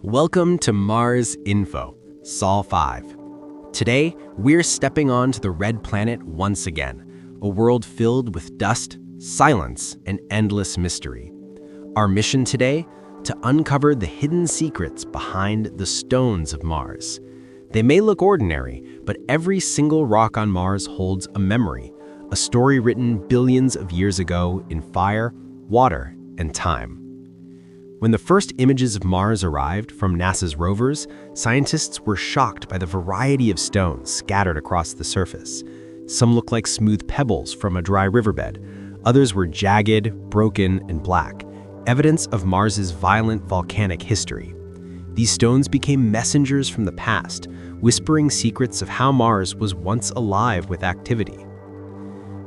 Welcome to Mars Info, Sol 5. Today, we're stepping onto the red planet once again, a world filled with dust, silence, and endless mystery. Our mission today? To uncover the hidden secrets behind the stones of Mars. They may look ordinary, but every single rock on Mars holds a memory, a story written billions of years ago in fire, water, and time. When the first images of Mars arrived from NASA's rovers, scientists were shocked by the variety of stones scattered across the surface. Some looked like smooth pebbles from a dry riverbed. Others were jagged, broken, and black, evidence of Mars's violent volcanic history. These stones became messengers from the past, whispering secrets of how Mars was once alive with activity.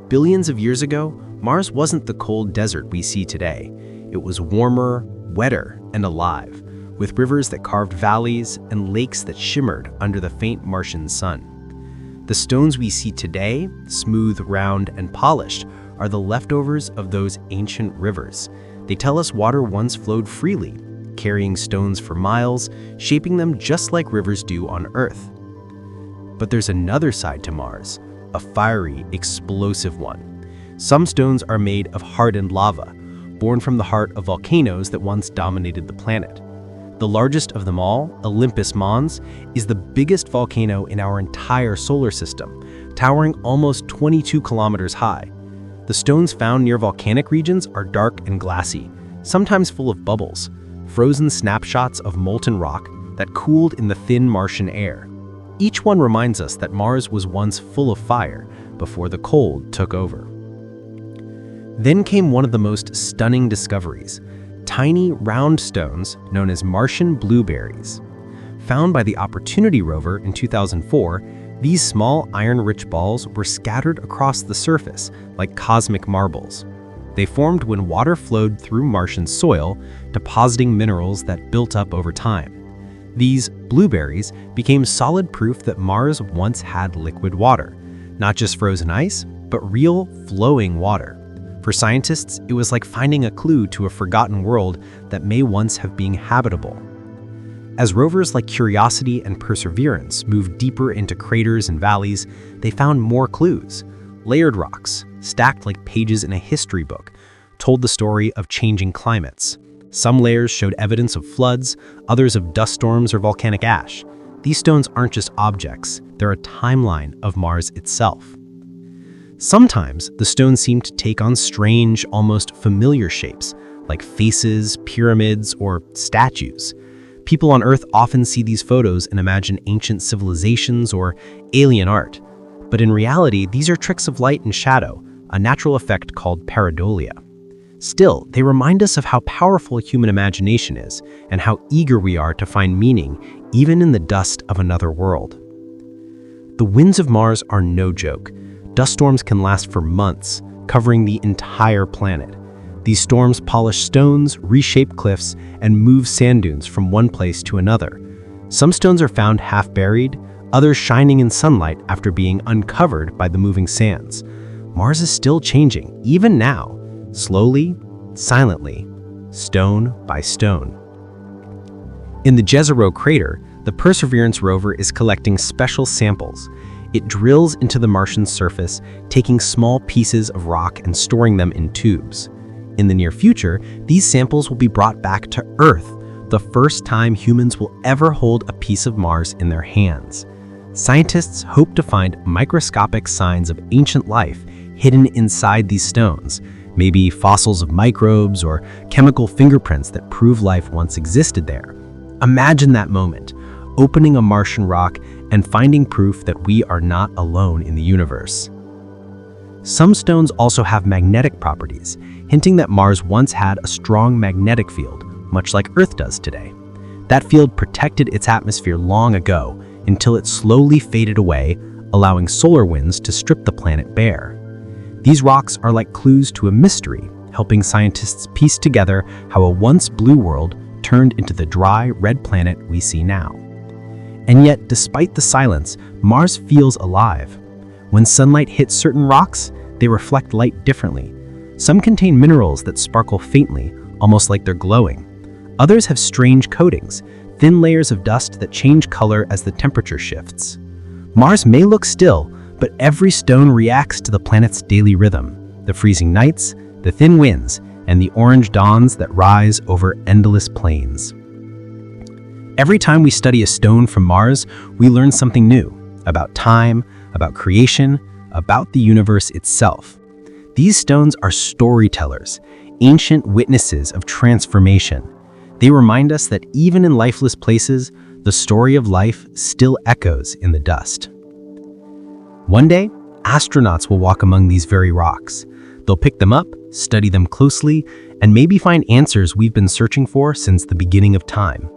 Billions of years ago, Mars wasn't the cold desert we see today. It was warmer, wetter, and alive, with rivers that carved valleys and lakes that shimmered under the faint Martian sun. The stones we see today, smooth, round, and polished, are the leftovers of those ancient rivers. They tell us water once flowed freely, carrying stones for miles, shaping them just like rivers do on Earth. But there's another side to Mars, a fiery, explosive one. Some stones are made of hardened lava, born from the heart of volcanoes that once dominated the planet. The largest of them all, Olympus Mons, is the biggest volcano in our entire solar system, towering almost 22 kilometers high. The stones found near volcanic regions are dark and glassy, sometimes full of bubbles, frozen snapshots of molten rock that cooled in the thin Martian air. Each one reminds us that Mars was once full of fire before the cold took over. Then came one of the most stunning discoveries, tiny round stones known as Martian blueberries. Found by the Opportunity rover in 2004, these small iron-rich balls were scattered across the surface like cosmic marbles. They formed when water flowed through Martian soil, depositing minerals that built up over time. These blueberries became solid proof that Mars once had liquid water, not just frozen ice, but real flowing water. For scientists, it was like finding a clue to a forgotten world that may once have been habitable. As rovers like Curiosity and Perseverance moved deeper into craters and valleys, they found more clues. Layered rocks, stacked like pages in a history book, told the story of changing climates. Some layers showed evidence of floods, others of dust storms or volcanic ash. These stones aren't just objects, they're a timeline of Mars itself. Sometimes, the stones seem to take on strange, almost familiar shapes, like faces, pyramids, or statues. People on Earth often see these photos and imagine ancient civilizations or alien art. But in reality, these are tricks of light and shadow, a natural effect called pareidolia. Still, they remind us of how powerful human imagination is and how eager we are to find meaning, even in the dust of another world. The winds of Mars are no joke. Dust storms can last for months, covering the entire planet. These storms polish stones, reshape cliffs, and move sand dunes from one place to another. Some stones are found half buried, others shining in sunlight after being uncovered by the moving sands. Mars is still changing, even now, slowly, silently, stone by stone. In the Jezero crater, the Perseverance rover is collecting special samples. It drills into the Martian surface, taking small pieces of rock and storing them in tubes. In the near future, these samples will be brought back to Earth, the first time humans will ever hold a piece of Mars in their hands. Scientists hope to find microscopic signs of ancient life hidden inside these stones, maybe fossils of microbes or chemical fingerprints that prove life once existed there. Imagine that moment, opening a Martian rock and finding proof that we are not alone in the universe. Some stones also have magnetic properties, hinting that Mars once had a strong magnetic field, much like Earth does today. That field protected its atmosphere long ago, until it slowly faded away, allowing solar winds to strip the planet bare. These rocks are like clues to a mystery, helping scientists piece together how a once blue world turned into the dry, red planet we see now. And yet, despite the silence, Mars feels alive. When sunlight hits certain rocks, they reflect light differently. Some contain minerals that sparkle faintly, almost like they're glowing. Others have strange coatings, thin layers of dust that change color as the temperature shifts. Mars may look still, but every stone reacts to the planet's daily rhythm, the freezing nights, the thin winds, and the orange dawns that rise over endless plains. Every time we study a stone from Mars, we learn something new about time, about creation, about the universe itself. These stones are storytellers, ancient witnesses of transformation. They remind us that even in lifeless places, the story of life still echoes in the dust. One day, astronauts will walk among these very rocks. They'll pick them up, study them closely, and maybe find answers we've been searching for since the beginning of time.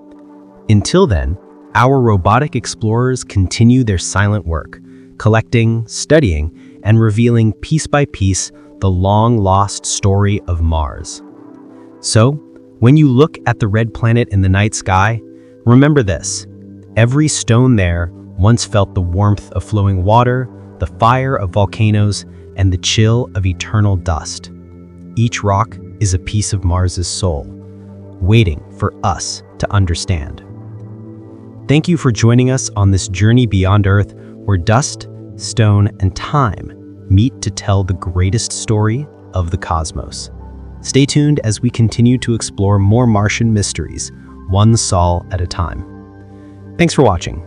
Until then, our robotic explorers continue their silent work, collecting, studying, and revealing piece by piece the long-lost story of Mars. So, when you look at the red planet in the night sky, remember this: every stone there once felt the warmth of flowing water, the fire of volcanoes, and the chill of eternal dust. Each rock is a piece of Mars's soul, waiting for us to understand. Thank you for joining us on this journey beyond Earth, where dust, stone, and time meet to tell the greatest story of the cosmos. Stay tuned as we continue to explore more Martian mysteries, one sol at a time. Thanks for watching.